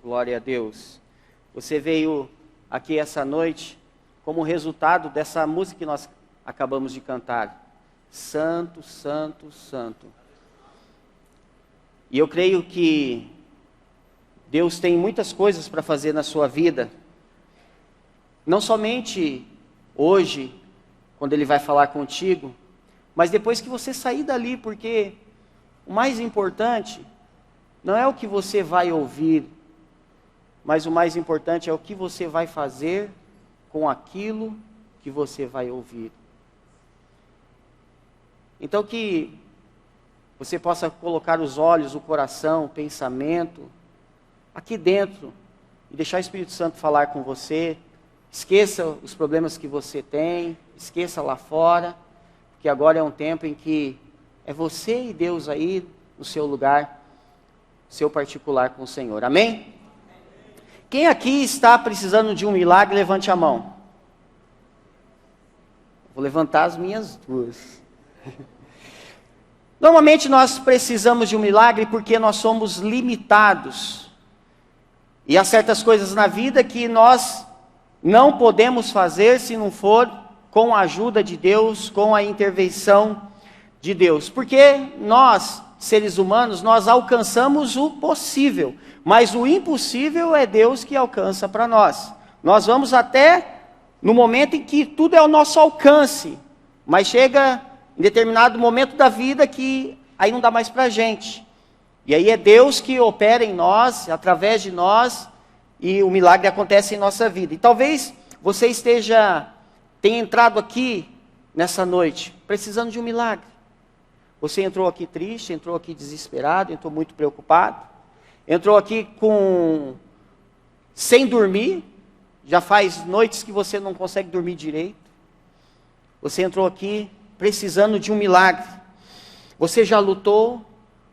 Glória a Deus. Você veio aqui essa noite como resultado dessa música que nós acabamos de cantar. Santo, Santo, Santo. E eu creio que Deus tem muitas coisas para fazer na sua vida. Não somente hoje, quando Ele vai falar contigo, mas depois que você sair dali, porque o mais importante não é o que você vai ouvir, mas o mais importante é o que você vai fazer com aquilo que você vai ouvir. Então que você possa colocar os olhos, o coração, o pensamento aqui dentro e deixar o Espírito Santo falar com você. Esqueça os problemas que você tem, esqueça lá fora, porque agora é um tempo em que é você e Deus aí no seu lugar, seu particular com o Senhor. Amém? Quem aqui está precisando de um milagre, levante a mão. Vou levantar as minhas duas. Normalmente nós precisamos de um milagre porque nós somos limitados. E há certas coisas na vida que nós não podemos fazer se não for com a ajuda de Deus, com a intervenção de Deus. Porque nós, seres humanos, nós alcançamos o possível, mas o impossível é Deus que alcança para nós. Nós vamos até no momento em que tudo é ao nosso alcance, mas chega em determinado momento da vida que aí não dá mais para a gente. E aí é Deus que opera em nós, através de nós, e o milagre acontece em nossa vida. E talvez você tenha entrado aqui nessa noite precisando de um milagre. Você entrou aqui triste, entrou aqui desesperado, entrou muito preocupado, entrou aqui sem dormir, já faz noites que você não consegue dormir direito. Você entrou aqui precisando de um milagre. Você já lutou,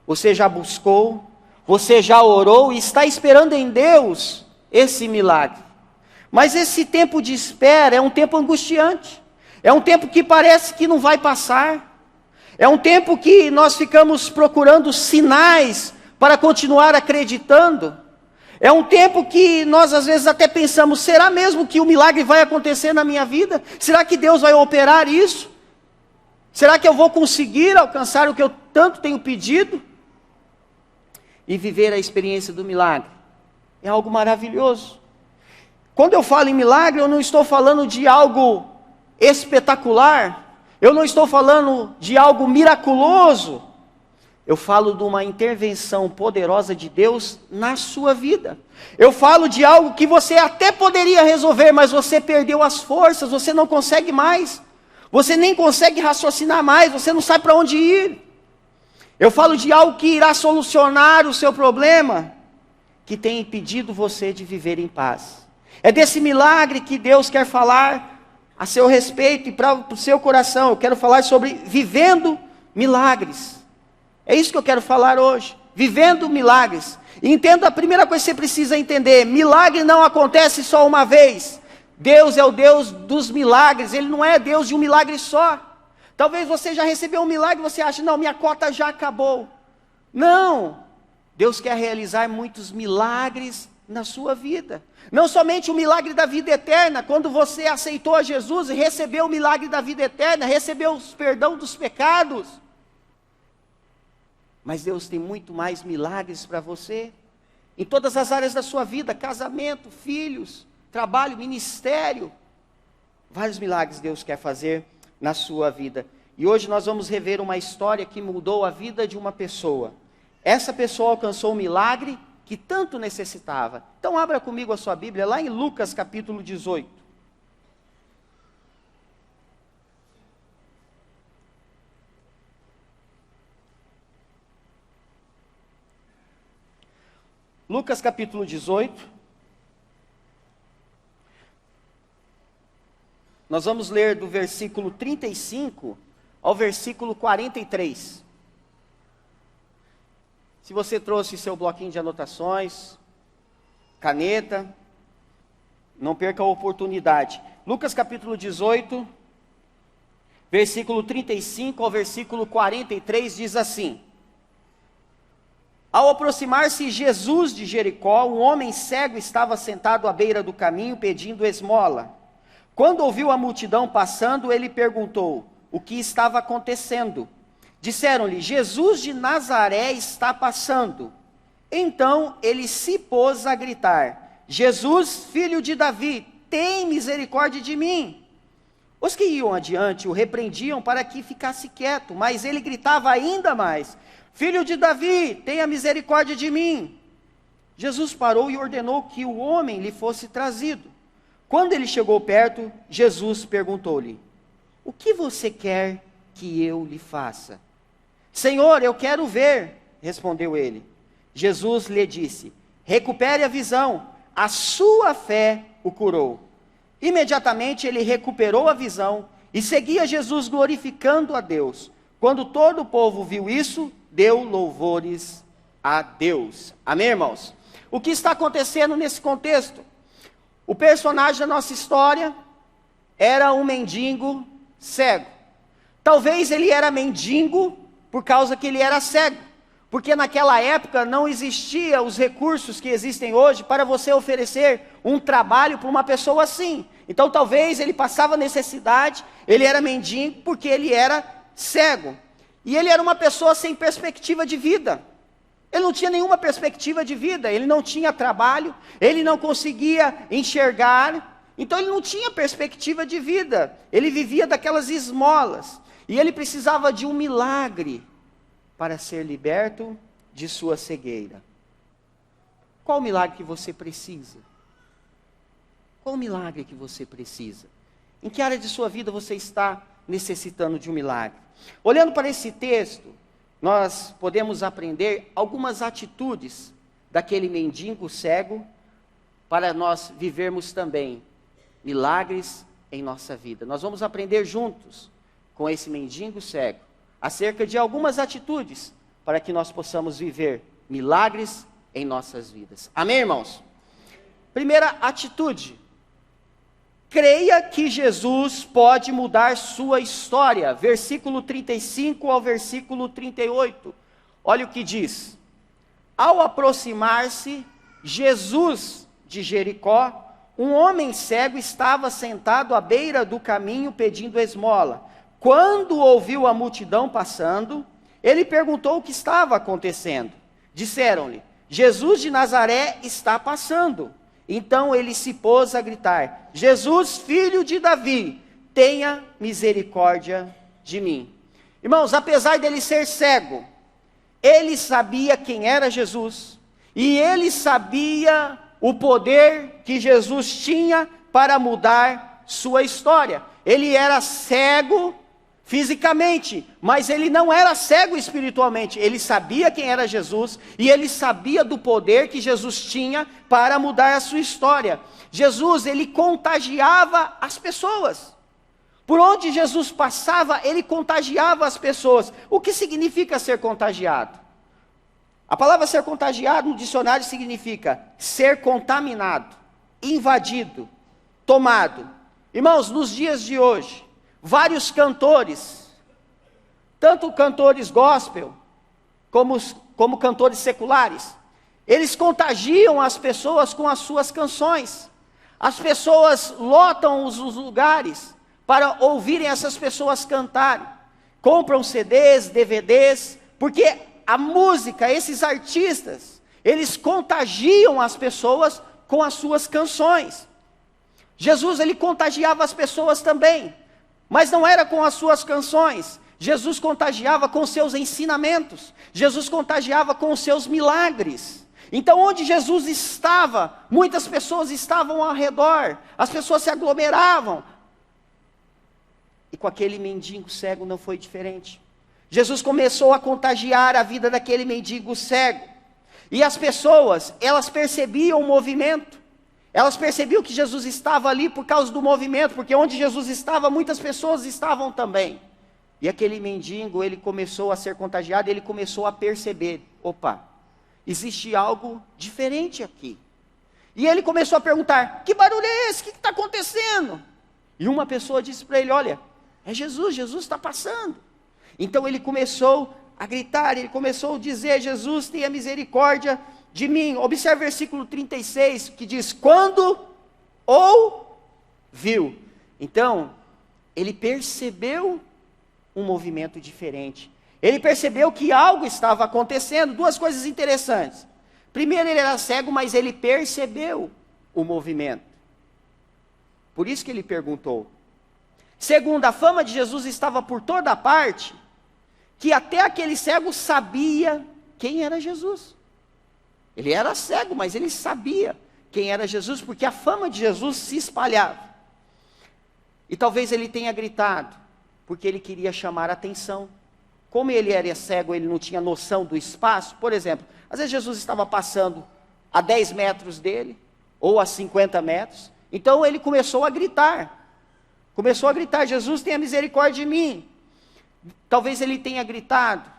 você já buscou, você já orou e está esperando em Deus esse milagre. Mas esse tempo de espera é um tempo angustiante. É um tempo que parece que não vai passar. É um tempo que nós ficamos procurando sinais para continuar acreditando. É um tempo que nós às vezes até pensamos, será mesmo que o milagre vai acontecer na minha vida? Será que Deus vai operar isso? Será que eu vou conseguir alcançar o que eu tanto tenho pedido? E viver a experiência do milagre é algo maravilhoso. Quando eu falo em milagre, eu não estou falando de algo espetacular, eu não estou falando de algo miraculoso, eu falo de uma intervenção poderosa de Deus na sua vida. Eu falo de algo que você até poderia resolver, mas você perdeu as forças, você não consegue mais, você nem consegue raciocinar mais, você não sabe para onde ir. Eu falo de algo que irá solucionar o seu problema, que tem impedido você de viver em paz. É desse milagre que Deus quer falar a seu respeito e para o seu coração. Eu quero falar sobre vivendo milagres. É isso que eu quero falar hoje. Vivendo milagres. E entenda, a primeira coisa que você precisa entender: milagre não acontece só uma vez. Deus é o Deus dos milagres. Ele não é Deus de um milagre só. Talvez você já recebeu um milagre e você acha, não, minha cota já acabou. Não. Deus quer realizar muitos milagres na sua vida. Não somente o milagre da vida eterna, quando você aceitou a Jesus e recebeu o milagre da vida eterna, recebeu o perdão dos pecados. Mas Deus tem muito mais milagres para você, em todas as áreas da sua vida: casamento, filhos, trabalho, ministério. Vários milagres Deus quer fazer na sua vida. E hoje nós vamos rever uma história que mudou a vida de uma pessoa. Essa pessoa alcançou um milagre que tanto necessitava. Então abra comigo a sua Bíblia, lá em Lucas capítulo 18. Lucas capítulo 18. Nós vamos ler do versículo 35 ao versículo 43. Se você trouxe seu bloquinho de anotações, caneta, não perca a oportunidade. Lucas capítulo 18, versículo 35 ao versículo 43 diz assim: Ao aproximar-se Jesus de Jericó, um homem cego estava sentado à beira do caminho pedindo esmola. Quando ouviu a multidão passando, ele perguntou o que estava acontecendo. Disseram-lhe: Jesus de Nazaré está passando. Então ele se pôs a gritar: Jesus, filho de Davi, tem misericórdia de mim. Os que iam adiante o repreendiam para que ficasse quieto, mas ele gritava ainda mais: Filho de Davi, tenha misericórdia de mim. Jesus parou e ordenou que o homem lhe fosse trazido. Quando ele chegou perto, Jesus perguntou-lhe: O que você quer que eu lhe faça? Senhor, eu quero ver, respondeu ele. Jesus lhe disse: Recupere a visão, a sua fé o curou. Imediatamente ele recuperou a visão e seguia Jesus glorificando a Deus. Quando todo o povo viu isso, deu louvores a Deus. Amém, irmãos? O que está acontecendo nesse contexto? O personagem da nossa história era um mendigo cego. Talvez ele era mendigo por causa que ele era cego, porque naquela época não existiam os recursos que existem hoje para você oferecer um trabalho para uma pessoa assim. Então talvez ele passava necessidade, ele era mendigo porque ele era cego. E ele era uma pessoa sem perspectiva de vida. Ele não tinha nenhuma perspectiva de vida, ele não tinha trabalho, ele não conseguia enxergar, então ele não tinha perspectiva de vida. Ele vivia daquelas esmolas, e ele precisava de um milagre para ser liberto de sua cegueira. Qual o milagre que você precisa? Qual o milagre que você precisa? Em que área de sua vida você está necessitando de um milagre? Olhando para esse texto, nós podemos aprender algumas atitudes daquele mendigo cego para nós vivermos também milagres em nossa vida. Nós vamos aprender juntos com esse mendigo cego acerca de algumas atitudes para que nós possamos viver milagres em nossas vidas. Amém, irmãos? Primeira atitude: creia que Jesus pode mudar sua história. Versículo 35 ao versículo 38. Olha o que diz. Ao aproximar-se Jesus de Jericó, um homem cego estava sentado à beira do caminho pedindo esmola. Quando ouviu a multidão passando, ele perguntou o que estava acontecendo. Disseram-lhe: Jesus de Nazaré está passando. Então ele se pôs a gritar: Jesus, filho de Davi, tenha misericórdia de mim. Irmãos, apesar dele ser cego, ele sabia quem era Jesus, e ele sabia o poder que Jesus tinha para mudar sua história. Ele era cego fisicamente, mas ele não era cego espiritualmente. Ele sabia quem era Jesus e ele sabia do poder que Jesus tinha para mudar a sua história. Jesus, ele contagiava as pessoas. Por onde Jesus passava, ele contagiava as pessoas. O que significa ser contagiado? A palavra ser contagiado no dicionário significa ser contaminado, invadido, tomado. Irmãos, nos dias de hoje, vários cantores, tanto cantores gospel, como cantores seculares, eles contagiam as pessoas com as suas canções. As pessoas lotam os lugares para ouvirem essas pessoas cantarem. Compram CDs, DVDs, porque a música, esses artistas, eles contagiam as pessoas com as suas canções. Jesus, ele contagiava as pessoas também, mas não era com as suas canções. Jesus contagiava com os seus ensinamentos. Jesus contagiava com os seus milagres. Então, onde Jesus estava, muitas pessoas estavam ao redor. As pessoas se aglomeravam. E com aquele mendigo cego não foi diferente. Jesus começou a contagiar a vida daquele mendigo cego. E as pessoas, elas percebiam o movimento. Elas percebiam que Jesus estava ali por causa do movimento, porque onde Jesus estava, muitas pessoas estavam também. E aquele mendigo, ele começou a ser contagiado, ele começou a perceber: opa, existe algo diferente aqui. E ele começou a perguntar: que barulho é esse? O que está acontecendo? E uma pessoa disse para ele: olha, é Jesus, Jesus está passando. Então ele começou a gritar, ele começou a dizer: Jesus, tenha misericórdia de mim. Observe o versículo 36, que diz: quando ouviu. Então, ele percebeu um movimento diferente. Ele percebeu que algo estava acontecendo. Duas coisas interessantes. Primeiro, ele era cego, mas ele percebeu o movimento. Por isso que ele perguntou. Segundo, a fama de Jesus estava por toda parte, que até aquele cego sabia quem era Jesus. Ele era cego, mas ele sabia quem era Jesus, porque a fama de Jesus se espalhava. E talvez ele tenha gritado, porque ele queria chamar a atenção. Como ele era cego, ele não tinha noção do espaço. Por exemplo, às vezes Jesus estava passando a 10 metros dele, ou a 50 metros. Então ele começou a gritar. Jesus, tenha misericórdia de mim. Talvez ele tenha gritado,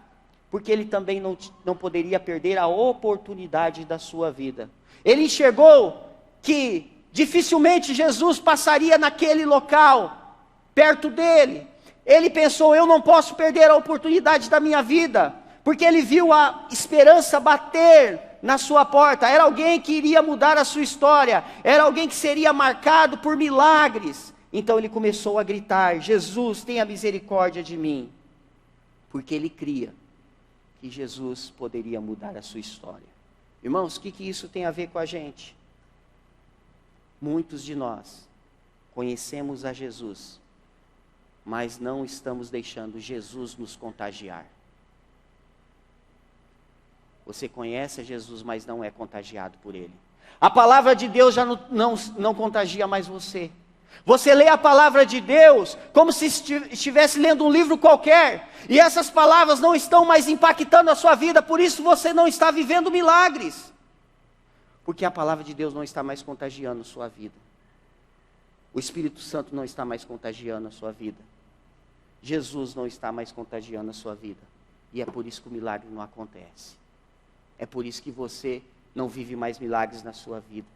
porque ele também não poderia perder a oportunidade da sua vida. Ele enxergou que dificilmente Jesus passaria naquele local, perto dele. Ele pensou: eu não posso perder a oportunidade da minha vida, porque ele viu a esperança bater na sua porta. Era alguém que iria mudar a sua história, era alguém que seria marcado por milagres. Então ele começou a gritar: Jesus, tenha misericórdia de mim, porque ele cria que Jesus poderia mudar a sua história. Irmãos, o que isso tem a ver com a gente? Muitos de nós conhecemos a Jesus, mas não estamos deixando Jesus nos contagiar. Você conhece a Jesus, mas não é contagiado por Ele. A palavra de Deus já não contagia mais você. Você lê a palavra de Deus como se estivesse lendo um livro qualquer, e essas palavras não estão mais impactando a sua vida, por isso você não está vivendo milagres. Porque a palavra de Deus não está mais contagiando a sua vida. O Espírito Santo não está mais contagiando a sua vida. Jesus não está mais contagiando a sua vida. E é por isso que o milagre não acontece. É por isso que você não vive mais milagres na sua vida.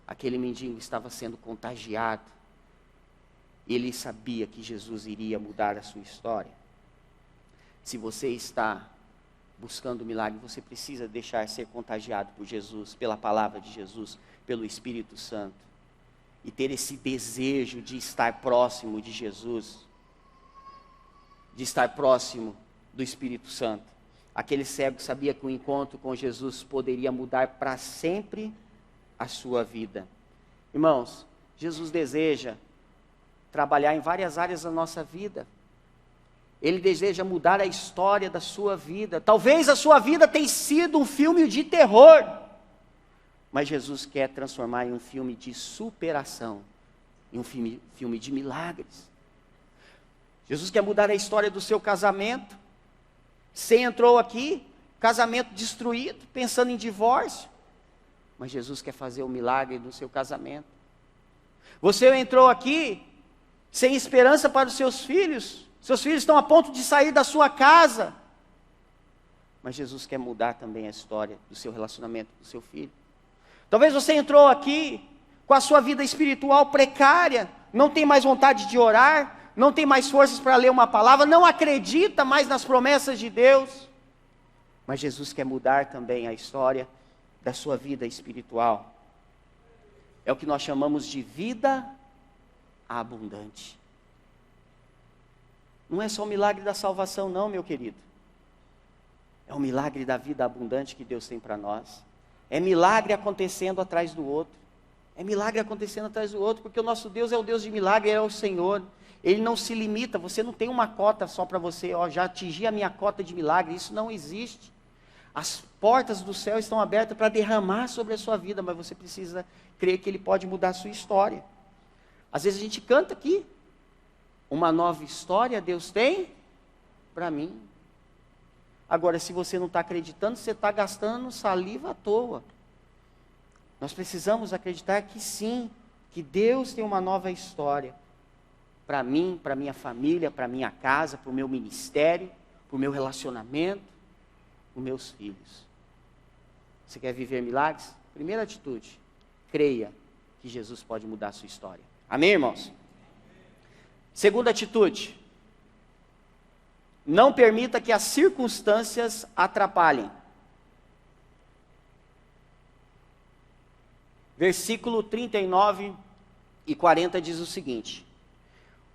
Aquele mendigo estava sendo contagiado. Ele sabia que Jesus iria mudar a sua história. Se você está buscando milagre, você precisa deixar ser contagiado por Jesus, pela palavra de Jesus, pelo Espírito Santo. E ter esse desejo de estar próximo de Jesus, de estar próximo do Espírito Santo. Aquele cego sabia que o encontro com Jesus poderia mudar para sempre a sua vida. Irmãos, Jesus deseja trabalhar em várias áreas da nossa vida. Ele deseja mudar a história da sua vida. Talvez a sua vida tenha sido um filme de terror, mas Jesus quer transformar em um filme de superação, em um filme de milagres. Jesus quer mudar a história do seu casamento. Você entrou aqui, casamento destruído, pensando em divórcio, mas Jesus quer fazer o milagre do seu casamento. Você entrou aqui sem esperança para os seus filhos estão a ponto de sair da sua casa, mas Jesus quer mudar também a história do seu relacionamento com o seu filho. Talvez você entrou aqui com a sua vida espiritual precária, não tem mais vontade de orar, não tem mais forças para ler uma palavra, não acredita mais nas promessas de Deus, mas Jesus quer mudar também a história da sua vida espiritual. É o que nós chamamos de vida abundante. Não é só o milagre da salvação não, meu querido. É o milagre da vida abundante que Deus tem para nós. É milagre acontecendo atrás do outro. É milagre acontecendo atrás do outro, porque o nosso Deus é o Deus de milagre, é o Senhor. Ele não se limita, você não tem uma cota só para você, já atingi a minha cota de milagre, isso não existe. As portas do céu estão abertas para derramar sobre a sua vida, mas você precisa crer que Ele pode mudar a sua história. Às vezes a gente canta aqui, uma nova história Deus tem para mim. Agora, se você não está acreditando, você está gastando saliva à toa. Nós precisamos acreditar que sim, que Deus tem uma nova história para mim, para minha família, para minha casa, para o meu ministério, para o meu relacionamento, para os meus filhos. Você quer viver milagres? Primeira atitude, creia que Jesus pode mudar a sua história. Amém, irmãos? Segunda atitude, Não permita que as circunstâncias atrapalhem. Versículo 39 e 40 diz o seguinte: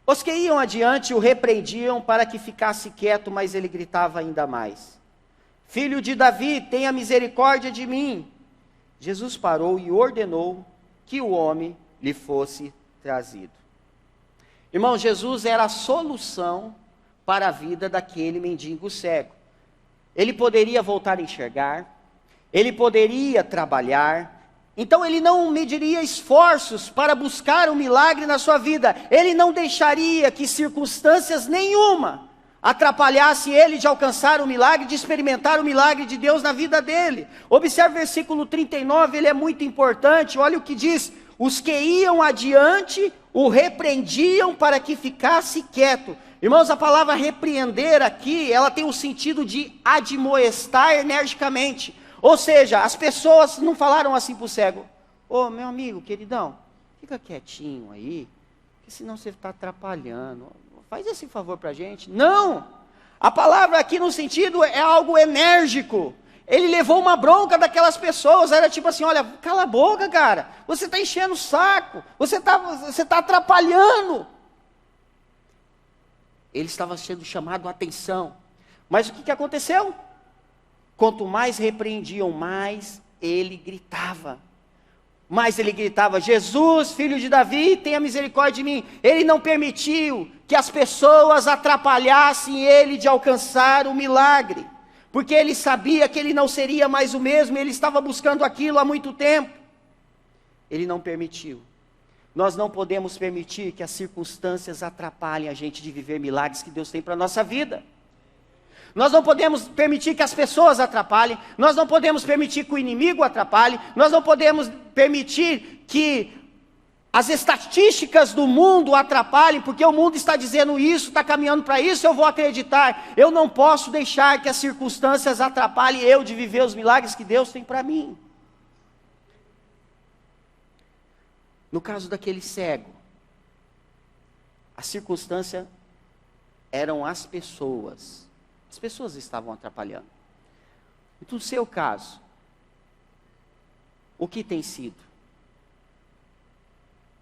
os que iam adiante o repreendiam para que ficasse quieto, mas ele gritava ainda mais: Filho de Davi, tenha misericórdia de mim. Jesus parou e ordenou que o homem lhe fosse trazido. Irmão, Jesus era a solução para a vida daquele mendigo cego. Ele poderia voltar a enxergar, ele poderia trabalhar, então ele não mediria esforços para buscar um milagre na sua vida. Ele não deixaria que circunstâncias nenhuma atrapalhasse ele de alcançar o milagre, de experimentar o milagre de Deus na vida dele. Observe o versículo 39, ele é muito importante. Olha o que diz: os que iam adiante o repreendiam para que ficasse quieto. Irmãos, a palavra repreender aqui, ela tem o sentido de admoestar energicamente. Ou seja, as pessoas não falaram assim para o cego: ô meu amigo, queridão, fica quietinho aí, porque senão você está atrapalhando, faz esse favor para a gente. Não, a palavra aqui no sentido é algo enérgico. Ele levou uma bronca daquelas pessoas, era tipo assim: olha, cala a boca, cara, você está enchendo o saco, você tá atrapalhando. Ele estava sendo chamado a atenção, mas o que aconteceu? Quanto mais repreendiam, mais ele gritava. Mais ele gritava: Jesus, filho de Davi, tenha misericórdia de mim. Ele não permitiu que as pessoas atrapalhassem ele de alcançar o milagre, porque ele sabia que ele não seria mais o mesmo, ele estava buscando aquilo há muito tempo. Ele não permitiu. Nós não podemos permitir que as circunstâncias atrapalhem a gente de viver milagres que Deus tem para a nossa vida. Nós não podemos permitir que as pessoas atrapalhem, nós não podemos permitir que o inimigo atrapalhe, nós não podemos permitir que as estatísticas do mundo atrapalhem, porque o mundo está dizendo isso, está caminhando para isso, eu vou acreditar. Eu não posso deixar que as circunstâncias atrapalhem eu de viver os milagres que Deus tem para mim. No caso daquele cego, a circunstância eram as pessoas. As pessoas estavam atrapalhando. E no seu caso, o que tem sido?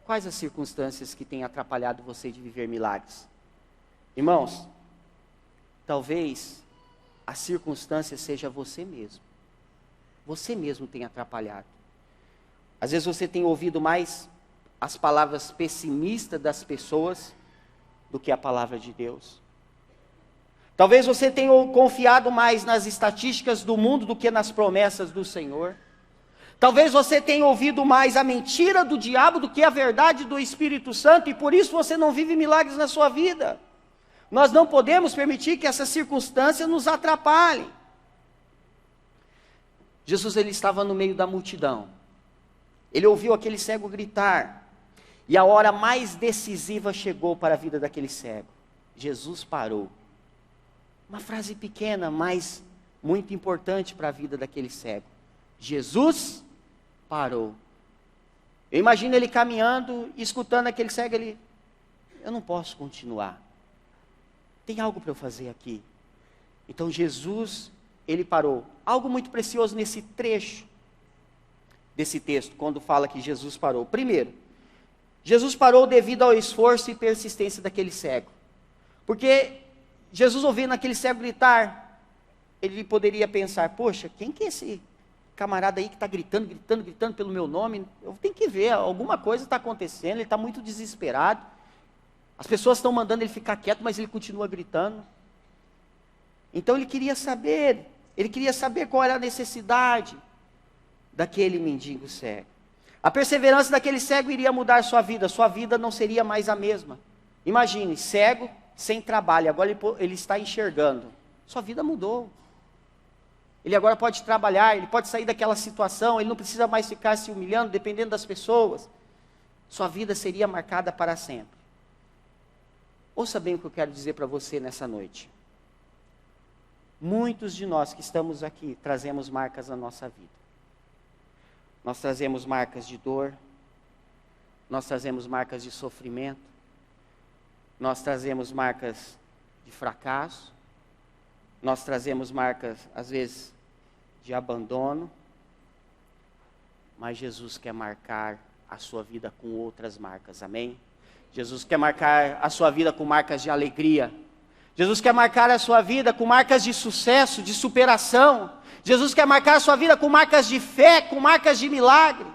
Quais as circunstâncias que têm atrapalhado você de viver milagres? Irmãos, talvez a circunstância seja você mesmo. Você mesmo tem atrapalhado. Às vezes você tem ouvido mais as palavras pessimistas das pessoas do que a palavra de Deus. Talvez você tenha confiado mais nas estatísticas do mundo do que nas promessas do Senhor. Talvez você tenha ouvido mais a mentira do diabo do que a verdade do Espírito Santo, e por isso você não vive milagres na sua vida. Nós não podemos permitir que essas circunstâncias nos atrapalhem. Jesus, ele estava no meio da multidão. Ele ouviu aquele cego gritar, e a hora mais decisiva chegou para a vida daquele cego. Jesus parou. Uma frase pequena, mas muito importante para a vida daquele cego. Jesus parou. Eu imagino ele caminhando, escutando aquele cego, eu não posso continuar. Tem algo para eu fazer aqui. Então Jesus, ele parou. Algo muito precioso nesse trecho desse texto, quando fala que Jesus parou. Primeiro, Jesus parou devido ao esforço e persistência daquele cego. Porque Jesus, ouvindo aquele cego gritar, ele poderia pensar: poxa, quem que é esse camarada aí que está gritando pelo meu nome? Eu tenho que ver, alguma coisa está acontecendo, ele está muito desesperado. As pessoas estão mandando ele ficar quieto, mas ele continua gritando. Então ele queria saber qual era a necessidade daquele mendigo cego. A perseverança daquele cego iria mudar sua vida não seria mais a mesma. Imagine, cego, sem trabalho, agora ele está enxergando. Sua vida mudou. Ele agora pode trabalhar, ele pode sair daquela situação, ele não precisa mais ficar se humilhando, dependendo das pessoas. Sua vida seria marcada para sempre. Ouça bem o que eu quero dizer para você nessa noite. Muitos de nós que estamos aqui trazemos marcas na nossa vida. Nós trazemos marcas de dor, nós trazemos marcas de sofrimento, nós trazemos marcas de fracasso, nós trazemos marcas, às vezes, de abandono, mas Jesus quer marcar a sua vida com outras marcas, amém? Jesus quer marcar a sua vida com marcas de alegria. Jesus quer marcar a sua vida com marcas de sucesso, de superação. Jesus quer marcar a sua vida com marcas de fé, com marcas de milagre.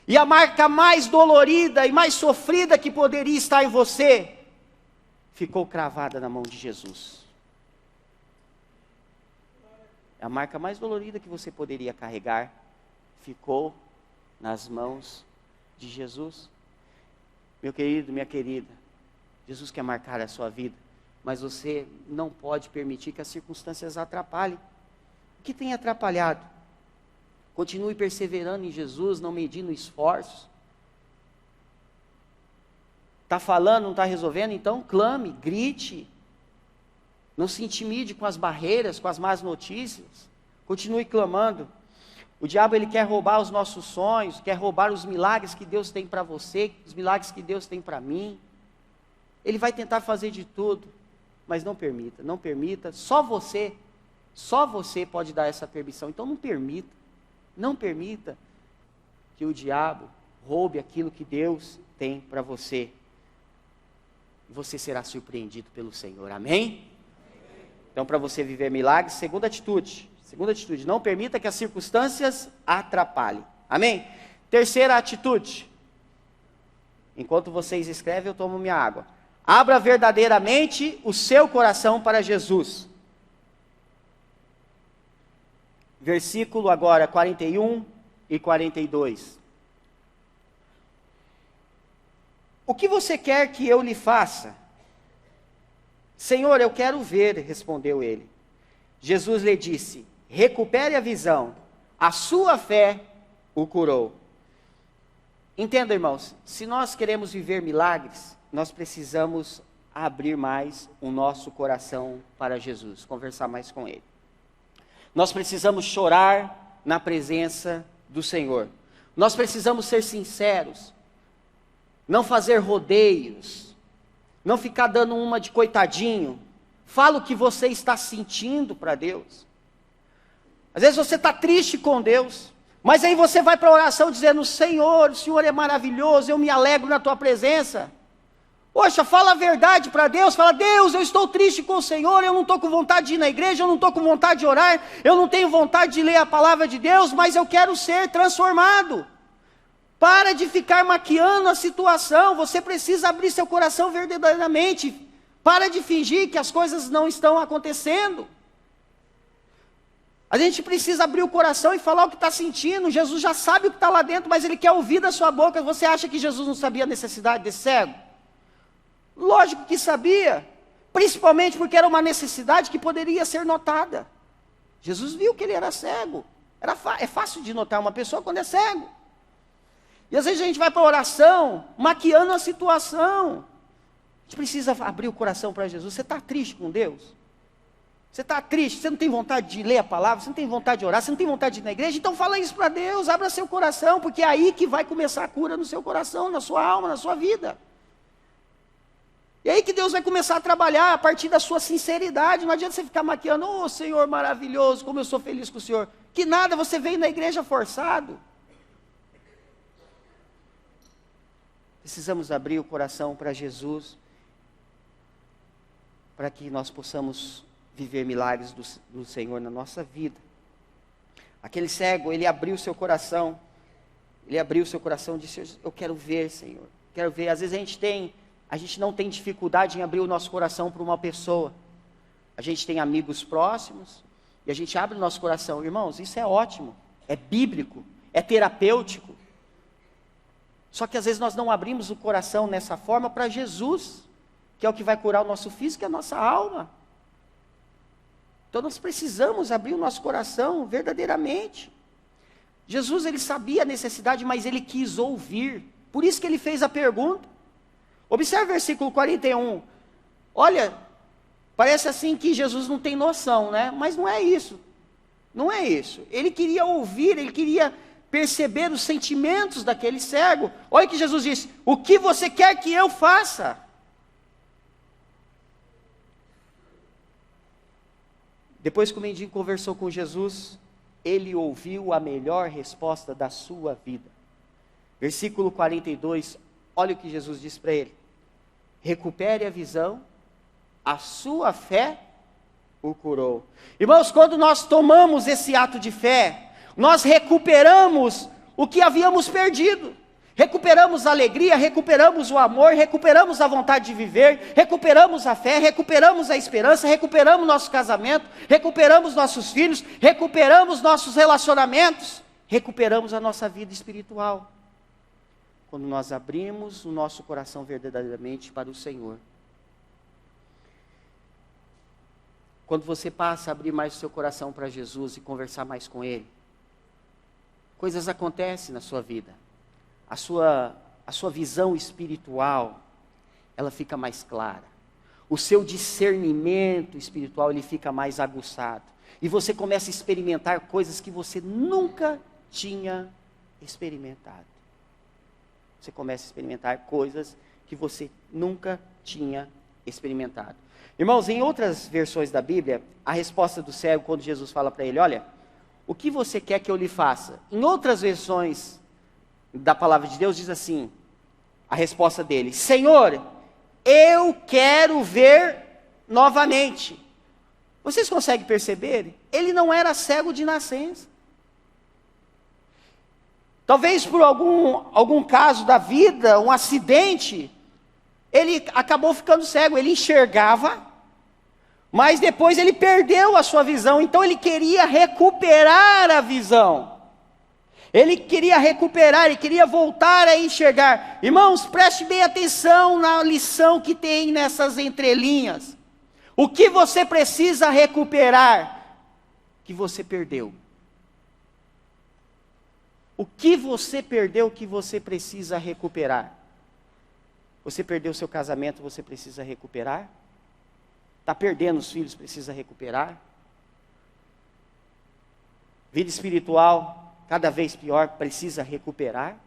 E a marca mais dolorida e mais sofrida que poderia estar em você, ficou cravada na mão de Jesus. A marca mais dolorida que você poderia carregar, ficou nas mãos de Jesus. Meu querido, minha querida, Jesus quer marcar a sua vida, mas você não pode permitir que as circunstâncias atrapalhem. O que tem atrapalhado? Continue perseverando em Jesus, não medindo esforços. Está falando, não está resolvendo? Então clame, grite. Não se intimide com as barreiras, com as más notícias. Continue clamando. O diabo, ele quer roubar os nossos sonhos, quer roubar os milagres que Deus tem para você, os milagres que Deus tem para mim. Ele vai tentar fazer de tudo, mas não permita. Só você pode dar essa permissão. Então não permita que o diabo roube aquilo que Deus tem para você. Você será surpreendido pelo Senhor, amém? Então, para você viver milagres, segunda atitude, não permita que as circunstâncias atrapalhem, amém? Terceira atitude, enquanto vocês escrevem, eu tomo minha água. Abra verdadeiramente o seu coração para Jesus. Versículo agora 41 e 42. O que você quer que eu lhe faça? Senhor, eu quero ver, respondeu ele. Jesus lhe disse, recupere a visão, a sua fé o curou. Entenda, irmãos, se nós queremos viver milagres, nós precisamos abrir mais o nosso coração para Jesus, conversar mais com Ele. Nós precisamos chorar na presença do Senhor. Nós precisamos ser sinceros, não fazer rodeios, não ficar dando uma de coitadinho. Fala o que você está sentindo para Deus. Às vezes você está triste com Deus, mas aí você vai para a oração dizendo, Senhor, o Senhor é maravilhoso, eu me alegro na tua presença. Poxa, fala a verdade para Deus, fala, Deus, eu estou triste com o Senhor, eu não estou com vontade de ir na igreja, eu não estou com vontade de orar, eu não tenho vontade de ler a palavra de Deus, mas eu quero ser transformado. Para de ficar maquiando a situação, você precisa abrir seu coração verdadeiramente. Para de fingir que as coisas não estão acontecendo. A gente precisa abrir o coração e falar o que está sentindo. Jesus já sabe o que está lá dentro, mas Ele quer ouvir da sua boca. Você acha que Jesus não sabia a necessidade desse cego? Lógico que sabia, principalmente porque era uma necessidade que poderia ser notada. Jesus viu que ele era cego. É fácil de notar uma pessoa quando é cego. E às vezes a gente vai para a oração, maquiando a situação. A gente precisa abrir o coração para Jesus. Você está triste com Deus? Você está triste, você não tem vontade de ler a palavra, você não tem vontade de orar, você não tem vontade de ir na igreja? Então fala isso para Deus, abra seu coração, porque é aí que vai começar a cura no seu coração, na sua alma, na sua vida. E aí que Deus vai começar a trabalhar a partir da sua sinceridade. Não adianta você ficar maquiando, oh Senhor maravilhoso, como eu sou feliz com o Senhor. Que nada, você veio na igreja forçado. Precisamos abrir o coração para Jesus, para que nós possamos viver milagres do Senhor na nossa vida. Aquele cego, ele abriu seu coração. Ele abriu seu coração e disse, eu quero ver, Senhor. Quero ver. Às vezes a gente não tem dificuldade em abrir o nosso coração para uma pessoa. A gente tem amigos próximos e a gente abre o nosso coração. Irmãos, isso é ótimo, é bíblico, é terapêutico. Só que às vezes nós não abrimos o coração nessa forma para Jesus, que é o que vai curar o nosso físico e a nossa alma. Então nós precisamos abrir o nosso coração verdadeiramente. Jesus, ele sabia a necessidade, mas ele quis ouvir. Por isso que ele fez a pergunta. Observe o versículo 41. Olha, parece assim que Jesus não tem noção, né? Mas não é isso. Não é isso. Ele queria ouvir, ele queria perceber os sentimentos daquele cego. Olha que Jesus disse, o que você quer que eu faça? Depois que o mendigo conversou com Jesus, ele ouviu a melhor resposta da sua vida. Versículo 42, olha o que Jesus disse para ele: recupere a visão, a sua fé o curou. Irmãos, quando nós tomamos esse ato de fé, nós recuperamos o que havíamos perdido. Recuperamos a alegria, recuperamos o amor, recuperamos a vontade de viver, recuperamos a fé, recuperamos a esperança, recuperamos nosso casamento, recuperamos nossos filhos, recuperamos nossos relacionamentos, recuperamos a nossa vida espiritual. Quando nós abrimos o nosso coração verdadeiramente para o Senhor. Quando você passa a abrir mais o seu coração para Jesus e conversar mais com Ele, coisas acontecem na sua vida. A sua visão espiritual, ela fica mais clara. O seu discernimento espiritual, ele fica mais aguçado. E você começa a experimentar coisas que você nunca tinha experimentado. Você começa a experimentar coisas que você nunca tinha experimentado. Irmãos, em outras versões da Bíblia, a resposta do cego, quando Jesus fala para ele: olha, o que você quer que eu lhe faça? Em outras versões da palavra de Deus diz assim, a resposta dele: Senhor, eu quero ver novamente. Vocês conseguem perceber? Ele não era cego de nascença. Talvez por algum caso da vida, um acidente, ele acabou ficando cego. Ele enxergava, mas depois ele perdeu a sua visão. Então ele queria recuperar a visão. Ele queria recuperar, ele queria voltar a enxergar. Irmãos, preste bem atenção na lição que tem nessas entrelinhas. O que você precisa recuperar, que você perdeu. O que você perdeu, que você precisa recuperar. Você perdeu seu casamento, você precisa recuperar. Está perdendo os filhos, precisa recuperar. Vida espiritual, cada vez pior, precisa recuperar.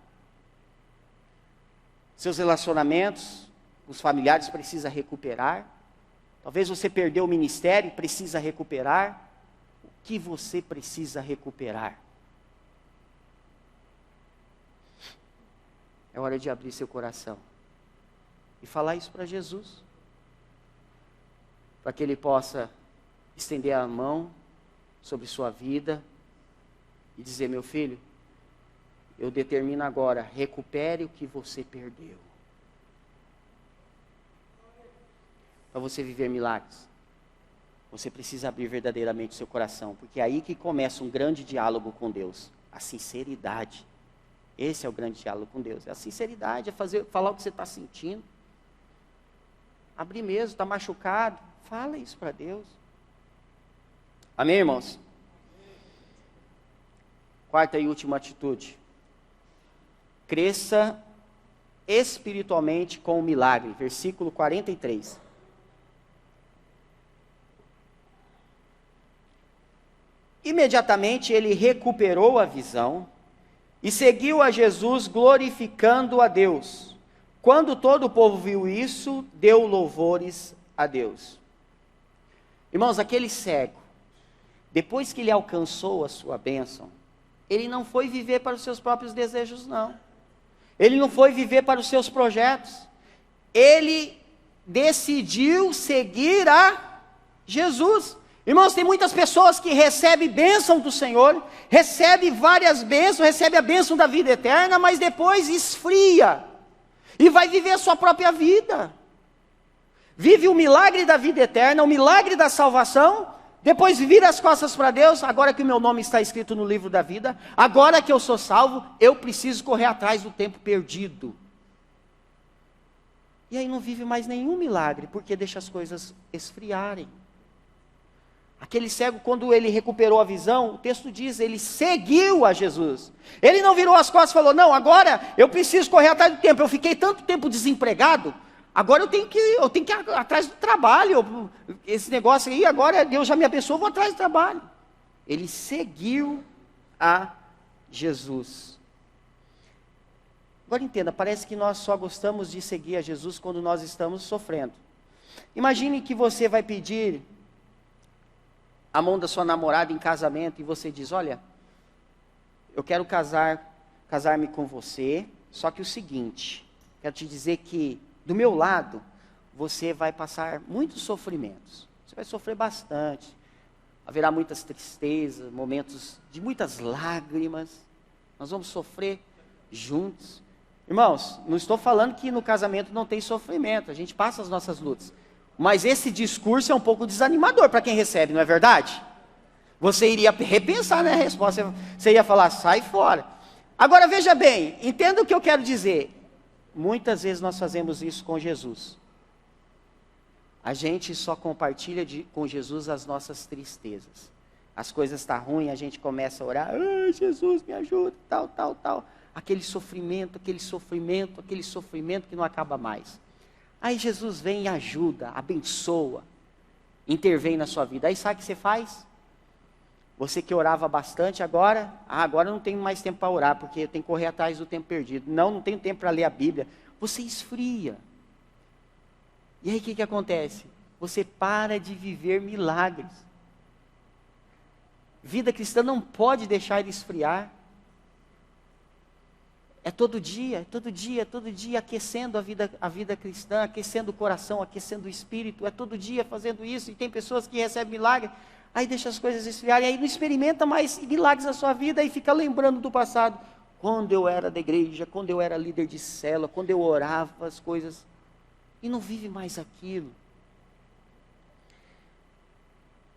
Seus relacionamentos, os familiares, precisa recuperar. Talvez você perdeu o ministério, precisa recuperar. O que você precisa recuperar? É hora de abrir seu coração e falar isso para Jesus, para que Ele possa estender a mão sobre sua vida e dizer: meu filho, eu determino agora, recupere o que você perdeu. Para você viver milagres, você precisa abrir verdadeiramente o seu coração, porque é aí que começa um grande diálogo com Deus, a sinceridade. Esse é o grande diálogo com Deus, é a sinceridade, é falar o que você está sentindo. Abrir mesmo, está machucado, fala isso para Deus. Amém, irmãos? Quarta e última atitude. Cresça espiritualmente com o milagre. Versículo 43. Imediatamente ele recuperou a visão e seguiu a Jesus, glorificando a Deus. Quando todo o povo viu isso, deu louvores a Deus. Irmãos, aquele cego, depois que ele alcançou a sua bênção, ele não foi viver para os seus próprios desejos, não. Ele não foi viver para os seus projetos. Ele decidiu seguir a Jesus. Irmãos, tem muitas pessoas que recebem bênção do Senhor, recebem várias bênçãos, recebem a bênção da vida eterna, mas depois esfria e vai viver a sua própria vida. Vive o milagre da vida eterna, o milagre da salvação, depois vira as costas para Deus. Agora que o meu nome está escrito no livro da vida, agora que eu sou salvo, eu preciso correr atrás do tempo perdido. E aí não vive mais nenhum milagre, porque deixa as coisas esfriarem. Aquele cego, quando ele recuperou a visão, o texto diz, ele seguiu a Jesus. Ele não virou as costas e falou: não, agora eu preciso correr atrás do tempo. Eu fiquei tanto tempo desempregado, agora eu tenho que ir atrás do trabalho. Esse negócio aí, agora Deus já me abençoou, eu vou atrás do trabalho. Ele seguiu a Jesus. Agora entenda, parece que nós só gostamos de seguir a Jesus quando nós estamos sofrendo. Imagine que você vai pedir a mão da sua namorada em casamento e você diz, olha, eu quero casar-me com você, só que o seguinte, quero te dizer que do meu lado, você vai passar muitos sofrimentos. Você vai sofrer bastante. Haverá muitas tristezas, momentos de muitas lágrimas. Nós vamos sofrer juntos. Irmãos, não estou falando que no casamento não tem sofrimento. A gente passa as nossas lutas. Mas esse discurso é um pouco desanimador para quem recebe, não é verdade? Você iria repensar, né, a resposta. Você ia falar, sai fora. Agora veja bem, entenda o que eu quero dizer. Muitas vezes nós fazemos isso com Jesus. A gente só compartilha com Jesus as nossas tristezas. As coisas estão ruins, a gente começa a orar, Jesus me ajuda, tal. Aquele sofrimento que não acaba mais. Aí Jesus vem e ajuda, abençoa, intervém na sua vida. Aí sabe o que você faz? Você que orava bastante agora eu não tenho mais tempo para orar, porque eu tenho que correr atrás do tempo perdido. Não tenho tempo para ler a Bíblia. Você esfria. E aí o que acontece? Você para de viver milagres. Vida cristã não pode deixar ele esfriar. É todo dia aquecendo a vida cristã, aquecendo o coração, aquecendo o espírito. É todo dia fazendo isso. E tem pessoas que recebem milagre, aí deixa as coisas esfriarem, aí não experimenta mais milagres na sua vida, e fica lembrando do passado. Quando eu era da igreja, quando eu era líder de célula, quando eu orava as coisas, e não vive mais aquilo.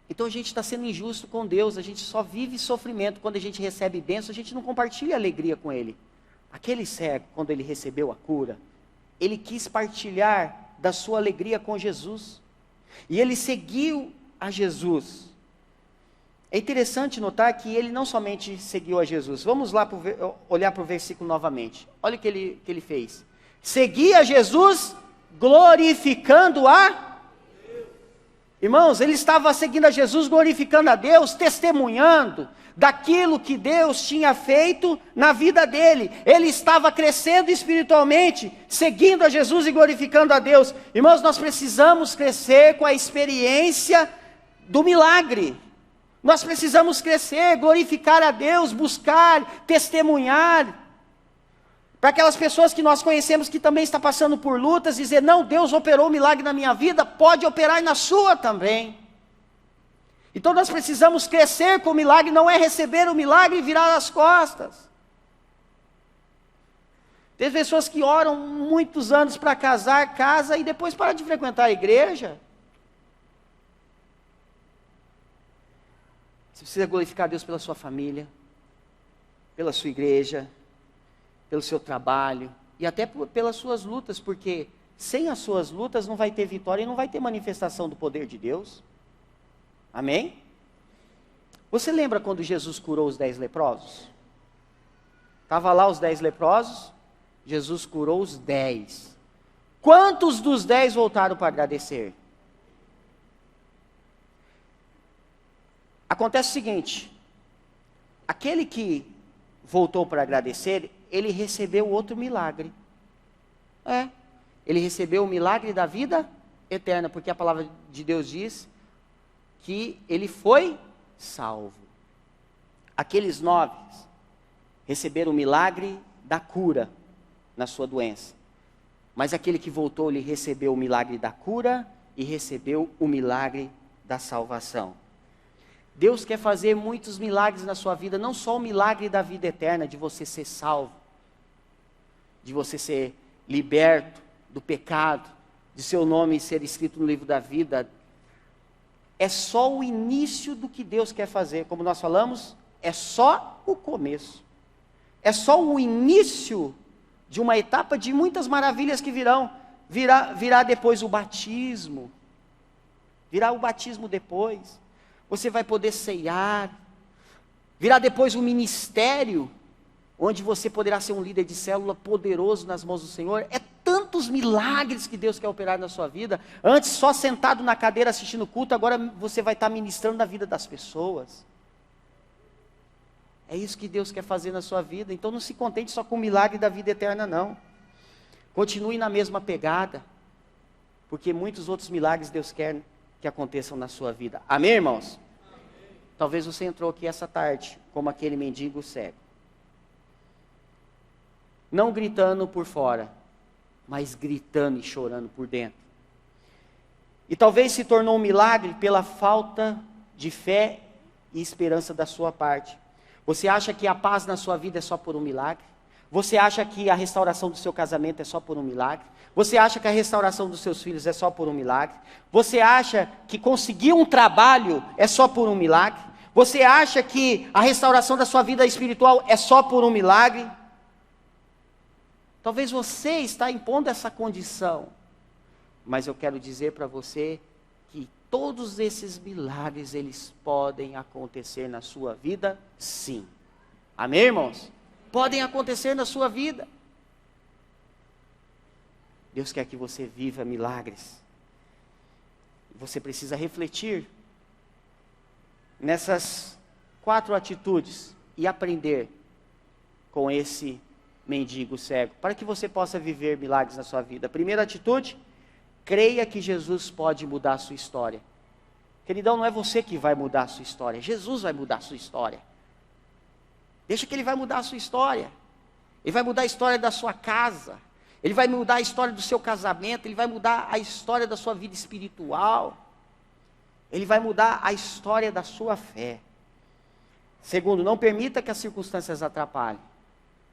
Então a gente está sendo injusto com Deus, a gente só vive sofrimento. Quando a gente recebe bênção, a gente não compartilha alegria com Ele. Aquele cego, quando ele recebeu a cura, ele quis partilhar da sua alegria com Jesus, e ele seguiu a Jesus. É interessante notar que ele não somente seguiu a Jesus. Vamos lá olhar para o versículo novamente. Olha o que ele fez. Seguia Jesus glorificando a... Irmãos, ele estava seguindo a Jesus, glorificando a Deus, testemunhando daquilo que Deus tinha feito na vida dele. Ele estava crescendo espiritualmente, seguindo a Jesus e glorificando a Deus. Irmãos, nós precisamos crescer com a experiência do milagre. Nós precisamos crescer, glorificar a Deus, buscar, testemunhar. Para aquelas pessoas que nós conhecemos que também estão passando por lutas, dizer, não, Deus operou um milagre na minha vida, pode operar na sua também. Então nós precisamos crescer com o milagre, não é receber o milagre e virar as costas. Tem pessoas que oram muitos anos para casar, casa e depois para de frequentar a igreja. Você precisa glorificar a Deus pela sua família, pela sua igreja, pelo seu trabalho e até pelas suas lutas, porque sem as suas lutas não vai ter vitória e não vai ter manifestação do poder de Deus. Amém? Você lembra quando Jesus curou os 10 leprosos? Estava lá os 10 leprosos, Jesus curou os 10. Quantos dos 10 voltaram para agradecer? Acontece o seguinte, aquele que voltou para agradecer, ele recebeu outro milagre. Ele recebeu o milagre da vida eterna, porque a palavra de Deus diz que ele foi salvo. Aqueles 9 receberam o milagre da cura na sua doença. Mas aquele que voltou, ele recebeu o milagre da cura e recebeu o milagre da salvação. Deus quer fazer muitos milagres na sua vida, não só o milagre da vida eterna, de você ser salvo, de você ser liberto do pecado, de seu nome ser escrito no livro da vida. É só o início do que Deus quer fazer. Como nós falamos, é só o começo. É só o início de uma etapa de muitas maravilhas que virão. Virá depois o batismo. Virá o batismo depois. Você vai poder ceiar. Virá depois o ministério, onde você poderá ser um líder de célula poderoso nas mãos do Senhor. É tantos milagres que Deus quer operar na sua vida. Antes só sentado na cadeira assistindo culto, agora você vai estar ministrando na vida das pessoas. É isso que Deus quer fazer na sua vida. Então não se contente só com o milagre da vida eterna, não. Continue na mesma pegada, porque muitos outros milagres Deus quer que aconteçam na sua vida. Amém, irmãos? Talvez você entrou aqui essa tarde, como aquele mendigo cego. Não gritando por fora, mas gritando e chorando por dentro. E talvez se tornou um milagre pela falta de fé e esperança da sua parte. Você acha que a paz na sua vida é só por um milagre? Você acha que a restauração do seu casamento é só por um milagre? Você acha que a restauração dos seus filhos é só por um milagre? Você acha que conseguir um trabalho é só por um milagre? Você acha que a restauração da sua vida espiritual é só por um milagre? Talvez você está impondo essa condição, mas eu quero dizer para você que todos esses milagres, eles podem acontecer na sua vida, sim. Amém, irmãos? Podem acontecer na sua vida. Deus quer que você viva milagres. Você precisa refletir nessas 4 atitudes e aprender com esse mendigo cego, para que você possa viver milagres na sua vida. Primeira atitude, creia que Jesus pode mudar a sua história. Queridão, não é você que vai mudar a sua história, Jesus vai mudar a sua história. Deixa que Ele vai mudar a sua história. Ele vai mudar a história da sua casa. Ele vai mudar a história do seu casamento. Ele vai mudar a história da sua vida espiritual. Ele vai mudar a história da sua fé. Segundo, não permita que as circunstâncias atrapalhem.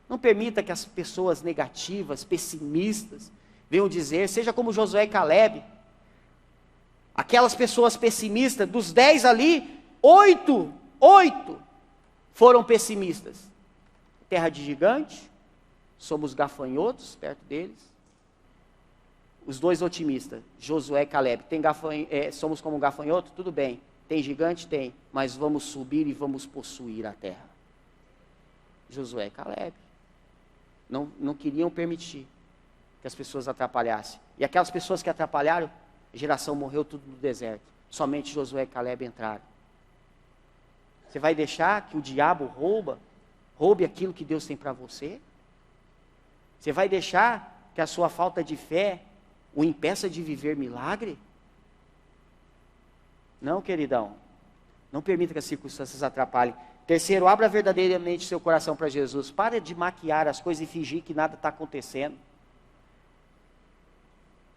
Não permita que as pessoas negativas, pessimistas, venham dizer, seja como Josué e Caleb. Aquelas pessoas pessimistas, dos 10 ali, 8 foram pessimistas. Terra de gigante, somos gafanhotos perto deles. Os 2 otimistas, Josué e Caleb, somos como um gafanhoto? Tudo bem. Tem gigante? Tem. Mas vamos subir e vamos possuir a terra. Josué e Caleb não queriam permitir que as pessoas atrapalhassem. E aquelas pessoas que atrapalharam, a geração morreu tudo no deserto. Somente Josué e Caleb entraram. Você vai deixar que o diabo roube aquilo que Deus tem para você? Você vai deixar que a sua falta de fé o impeça de viver milagre? Não, queridão. Não permita que as circunstâncias atrapalhem. Terceiro, abra verdadeiramente seu coração para Jesus. Para de maquiar as coisas e fingir que nada está acontecendo.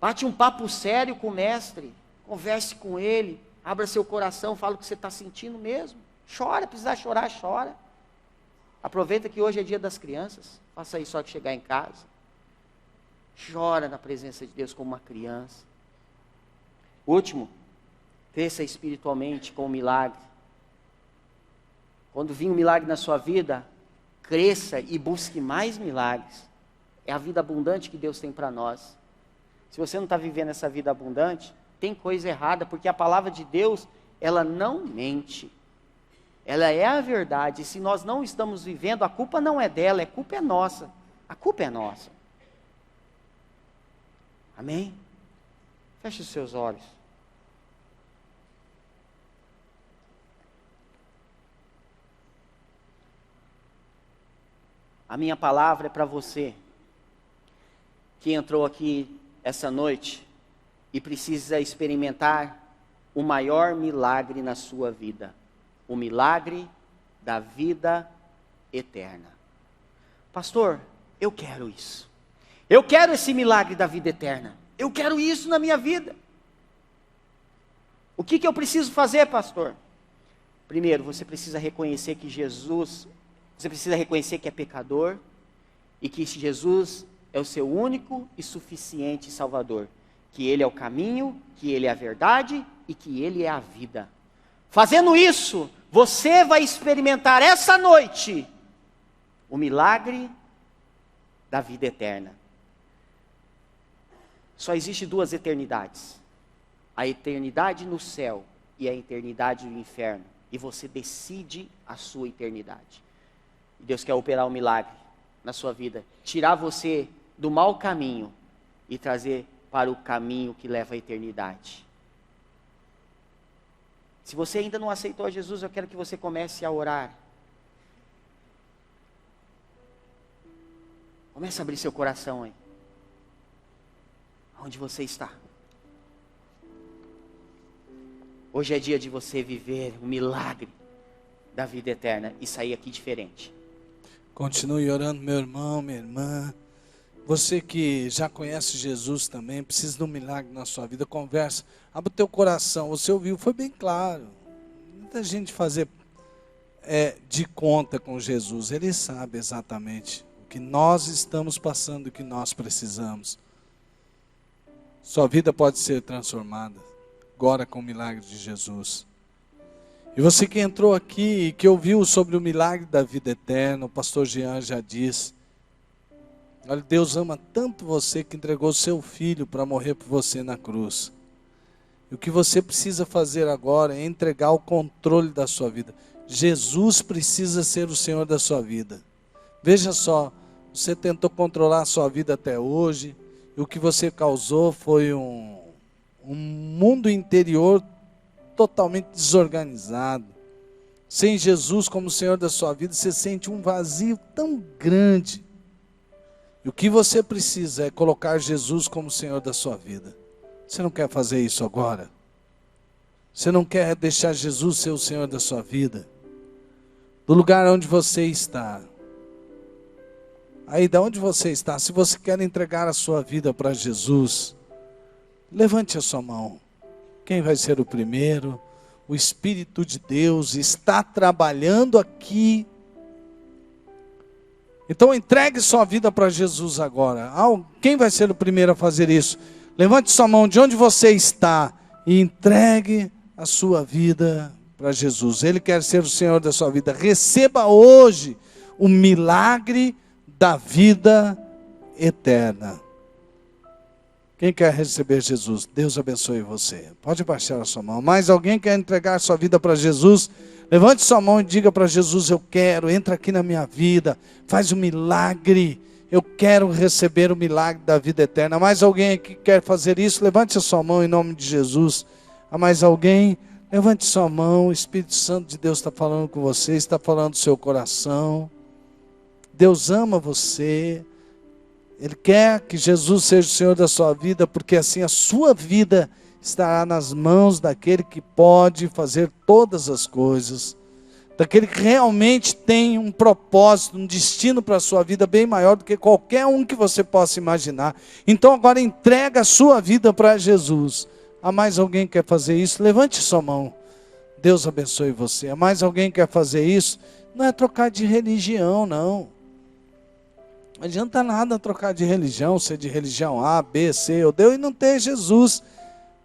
Bate um papo sério com o mestre. Converse com ele. Abra seu coração, fala o que você está sentindo mesmo. Chora, precisar chorar, chora. Aproveita que hoje é dia das crianças. Faça isso só que chegar em casa. Chora na presença de Deus como uma criança. Último, cresça espiritualmente com o milagre. Quando vir um milagre na sua vida, cresça e busque mais milagres. É a vida abundante que Deus tem para nós. Se você não está vivendo essa vida abundante, tem coisa errada, porque a palavra de Deus, ela não mente. Ela é a verdade. E se nós não estamos vivendo, a culpa não é dela, a culpa é nossa. A culpa é nossa. Amém? Feche os seus olhos. A minha palavra é para você que entrou aqui essa noite e precisa experimentar o maior milagre na sua vida. O milagre da vida eterna. Pastor, eu quero isso. Eu quero esse milagre da vida eterna. Eu quero isso na minha vida. O que eu preciso fazer, pastor? Primeiro, você precisa reconhecer que você precisa reconhecer que é pecador e que Jesus é o seu único e suficiente Salvador. Que Ele é o caminho, que Ele é a verdade e que Ele é a vida. Fazendo isso, você vai experimentar essa noite o milagre da vida eterna. Só existe 2 eternidades. A eternidade no céu e a eternidade no inferno. E você decide a sua eternidade. E Deus quer operar um milagre na sua vida. Tirar você do mau caminho e trazer para o caminho que leva à eternidade. Se você ainda não aceitou a Jesus, eu quero que você comece a orar. Comece a abrir seu coração aí. Onde você está? Hoje é dia de você viver um milagre da vida eterna e sair aqui diferente. Continue orando, meu irmão, minha irmã. Você que já conhece Jesus também, precisa de um milagre na sua vida, conversa, abre o teu coração. Você ouviu, foi bem claro. Muita gente fazer de conta com Jesus, Ele sabe exatamente o que nós estamos passando, o que nós precisamos. Sua vida pode ser transformada agora com o milagre de Jesus. E você que entrou aqui e que ouviu sobre o milagre da vida eterna, o pastor Jean já disse, olha, Deus ama tanto você que entregou seu filho para morrer por você na cruz. E o que você precisa fazer agora é entregar o controle da sua vida. Jesus precisa ser o Senhor da sua vida. Veja só, você tentou controlar a sua vida até hoje, e o que você causou foi um mundo interior totalmente desorganizado. Sem Jesus como Senhor da sua vida, você sente um vazio tão grande. E o que você precisa é colocar Jesus como Senhor da sua vida. Você não quer fazer isso agora? Você não quer deixar Jesus ser o Senhor da sua vida? Do lugar onde você está. Aí, de onde você está, se você quer entregar a sua vida para Jesus, levante a sua mão. Quem vai ser o primeiro? O Espírito de Deus está trabalhando aqui. Então entregue sua vida para Jesus agora. Quem vai ser o primeiro a fazer isso? Levante sua mão de onde você está e entregue a sua vida para Jesus. Ele quer ser o Senhor da sua vida. Receba hoje o milagre da vida eterna. Quem quer receber Jesus? Deus abençoe você. Pode baixar a sua mão. Mais alguém quer entregar sua vida para Jesus? Levante sua mão e diga para Jesus, eu quero, entra aqui na minha vida, faz um milagre. Eu quero receber o milagre da vida eterna. Há mais alguém que quer fazer isso? Levante a sua mão em nome de Jesus. Há mais alguém? Levante sua mão. O Espírito Santo de Deus está falando com você, está falando do seu coração. Deus ama você. Ele quer que Jesus seja o Senhor da sua vida, porque assim a sua vida estará nas mãos daquele que pode fazer todas as coisas, daquele que realmente tem um propósito, um destino para a sua vida bem maior do que qualquer um que você possa imaginar. Então agora entrega a sua vida para Jesus. Há mais alguém que quer fazer isso? Levante sua mão. Deus abençoe você. Há mais alguém que quer fazer isso? Não é trocar de religião, não. Não adianta nada trocar de religião, ser de religião A, B, C ou D, e não ter Jesus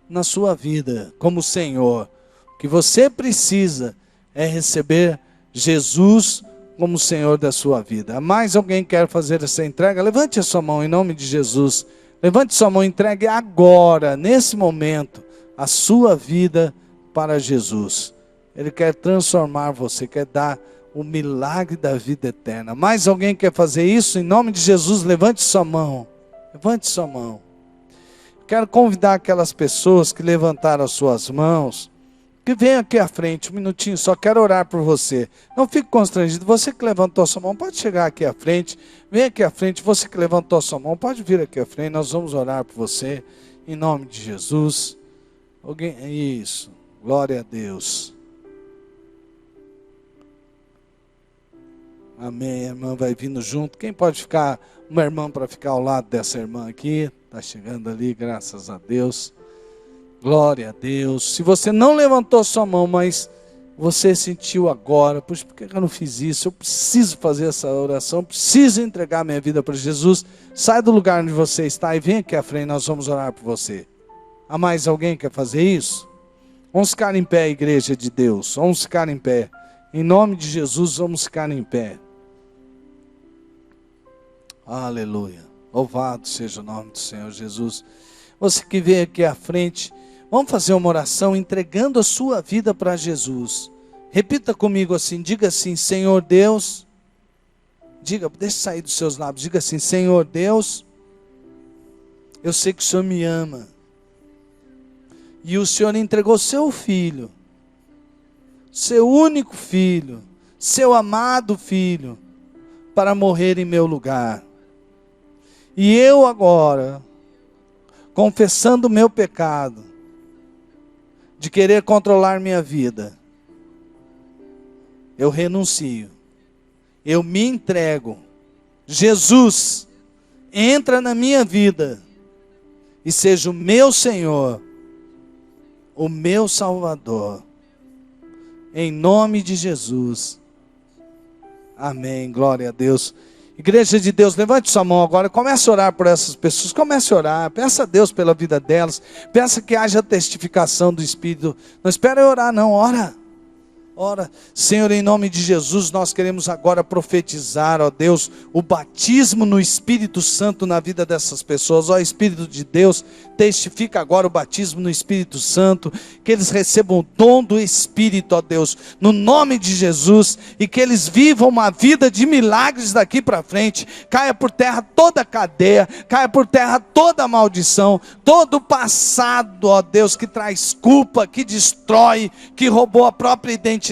na sua vida como Senhor. O que você precisa é receber Jesus como Senhor da sua vida. Mais alguém quer fazer essa entrega? Levante a sua mão em nome de Jesus. Levante sua mão e entregue agora, nesse momento, a sua vida para Jesus. Ele quer transformar você, quer dar o milagre da vida eterna. Mais alguém quer fazer isso? Em nome de Jesus, levante sua mão. Levante sua mão. Quero convidar aquelas pessoas que levantaram as suas mãos, que venham aqui à frente, um minutinho só, quero orar por você. Não fique constrangido, você que levantou a sua mão, pode chegar aqui à frente, vem aqui à frente, você que levantou a sua mão, pode vir aqui à frente, nós vamos orar por você, em nome de Jesus. Isso, glória a Deus. Amém, a irmã vai vindo junto. Quem pode ficar, uma irmã para ficar ao lado dessa irmã aqui? Está chegando ali, graças a Deus. Glória a Deus. Se você não levantou sua mão, mas você sentiu agora, puxa, por que eu não fiz isso? Eu preciso fazer essa oração, preciso entregar minha vida para Jesus. Sai do lugar onde você está e vem aqui à frente, nós vamos orar por você. Há mais alguém que quer fazer isso? Vamos ficar em pé, igreja de Deus. Vamos ficar em pé. Em nome de Jesus, vamos ficar em pé. Aleluia. Louvado seja o nome do Senhor Jesus. Você que veio aqui à frente, vamos fazer uma oração entregando a sua vida para Jesus. Repita comigo assim, diga assim, Senhor Deus. Diga, deixa sair dos seus lábios, diga assim, Senhor Deus, eu sei que o Senhor me ama. E o Senhor entregou seu filho, seu único filho, seu amado filho, para morrer em meu lugar. E eu agora, confessando o meu pecado, de querer controlar minha vida, eu renuncio, eu me entrego. Jesus, entra na minha vida e seja o meu Senhor, o meu Salvador. Em nome de Jesus. Amém, glória a Deus. Igreja de Deus, levante sua mão agora, comece a orar por essas pessoas, comece a orar, peça a Deus pela vida delas, peça que haja testificação do Espírito. Não espere orar não, ora. Ora, Senhor, em nome de Jesus, nós queremos agora profetizar, ó Deus, o batismo no Espírito Santo na vida dessas pessoas. Ó Espírito de Deus, testifica agora o batismo no Espírito Santo, que eles recebam o dom do Espírito, ó Deus, no nome de Jesus, e que eles vivam uma vida de milagres daqui para frente. Caia por terra toda cadeia, caia por terra toda maldição, todo o passado, ó Deus, que traz culpa, que destrói, que roubou a própria identidade,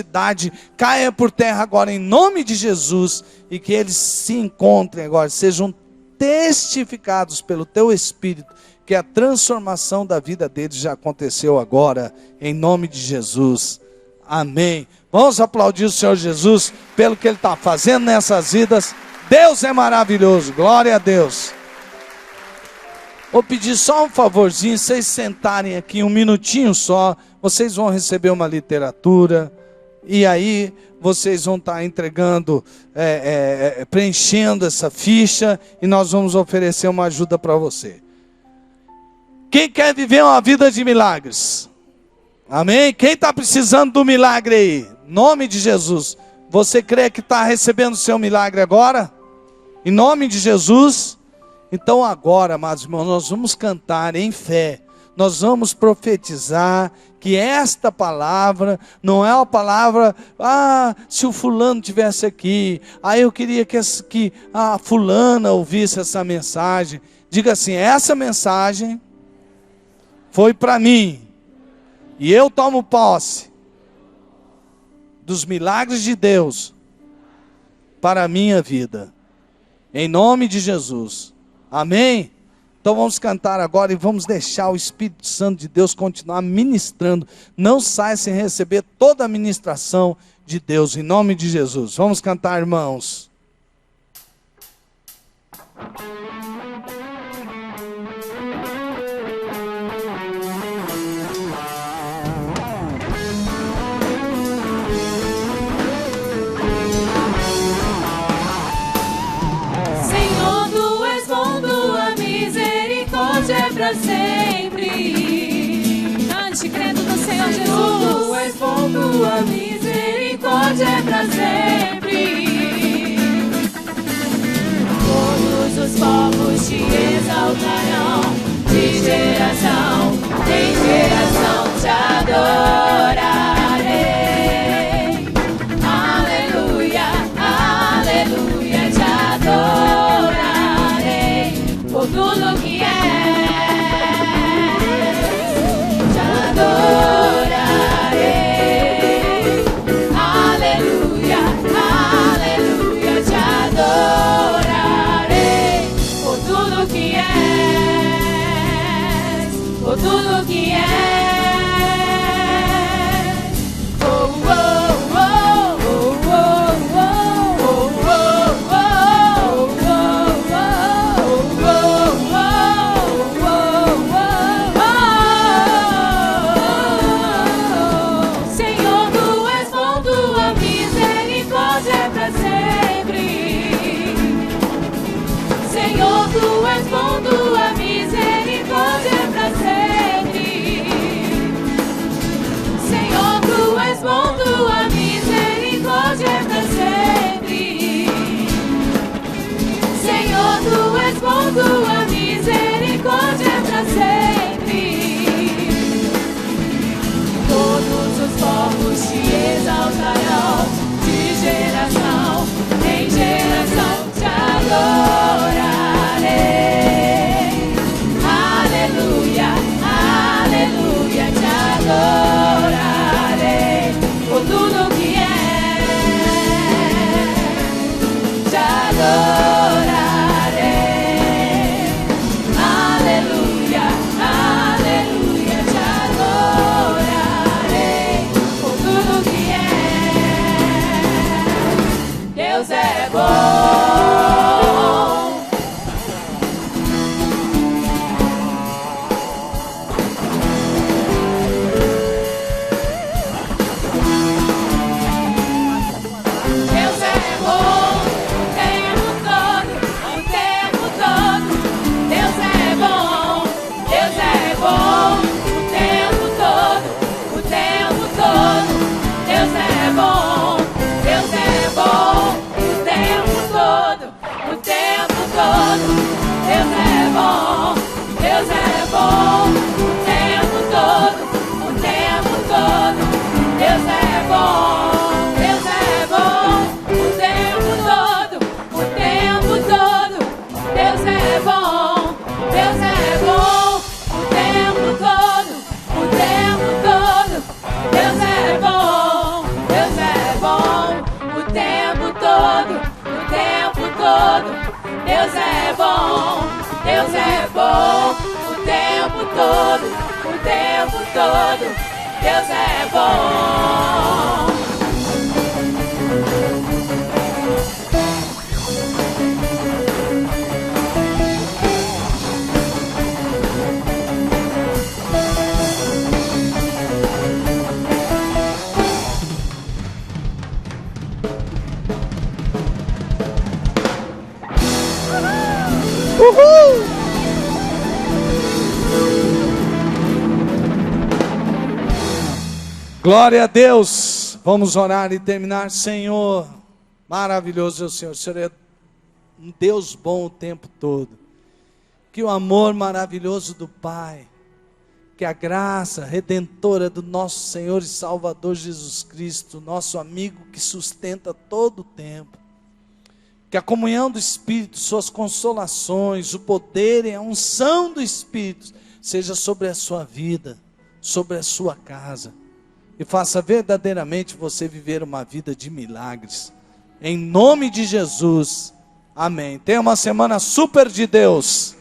caia por terra agora em nome de Jesus, e que eles se encontrem agora, sejam testificados pelo teu Espírito, que a transformação da vida deles já aconteceu agora, em nome de Jesus, amém. Vamos aplaudir o Senhor Jesus, pelo que Ele está fazendo nessas vidas. Deus é maravilhoso, glória a Deus. Vou pedir só um favorzinho, vocês sentarem aqui um minutinho só, vocês vão receber uma literatura, e aí vocês vão estar entregando, preenchendo essa ficha, e nós vamos oferecer uma ajuda para você. Quem quer viver uma vida de milagres? Amém? Quem está precisando do milagre aí? Em nome de Jesus. Você crê que está recebendo o seu milagre agora? Em nome de Jesus? Então agora, amados irmãos, nós vamos cantar em fé. Nós vamos profetizar que esta palavra não é uma palavra, se o fulano tivesse aqui, eu queria que a fulana ouvisse essa mensagem. Diga assim, essa mensagem foi para mim, e eu tomo posse dos milagres de Deus para a minha vida, em nome de Jesus, amém? Então vamos cantar agora e vamos deixar o Espírito Santo de Deus continuar ministrando. Não saia sem receber toda a ministração de Deus, em nome de Jesus. Vamos cantar, irmãos. Para sempre, cante crendo no Senhor Jesus. Tu és bom, tua misericórdia é para sempre. Todos os povos te exaltarão, de geração em geração te adorarei. Aleluia, aleluia, te adorarei por tudo que é. Tudo que é, Senhor, tu és bom, tua misericórdia é para sempre. Senhor, tu és bom, tua misericórdia é para sempre. Senhor, tu és bom, tua misericórdia é para sempre. Senhor, tu és bom, tua misericórdia é para sempre. Todos os povos te exaltarão, de geração em geração te adorarei. Aleluia, aleluia, te adorarei por tudo que é. Te adorarei. todo. Deus é bom, Deus é bom, o tempo todo, o tempo todo. Deus é bom, Deus é bom, o tempo todo, o tempo todo. Deus é bom, Deus é bom, o tempo todo, o tempo todo. Deus é bom, Deus é bom, o tempo todo, o tempo todo. Deus é bom, Deus é bom, o tempo todo, o tempo todo. Deus é bom. Glória a Deus. Vamos orar e terminar. Senhor, maravilhoso é o Senhor. O Senhor é um Deus bom o tempo todo. Que o amor maravilhoso do Pai, que a graça redentora do nosso Senhor e Salvador Jesus Cristo, nosso amigo que sustenta todo o tempo, que a comunhão do Espírito, suas consolações, o poder e a unção do Espírito seja sobre a sua vida, sobre a sua casa, e faça verdadeiramente você viver uma vida de milagres, em nome de Jesus, amém. Tenha uma semana super de Deus.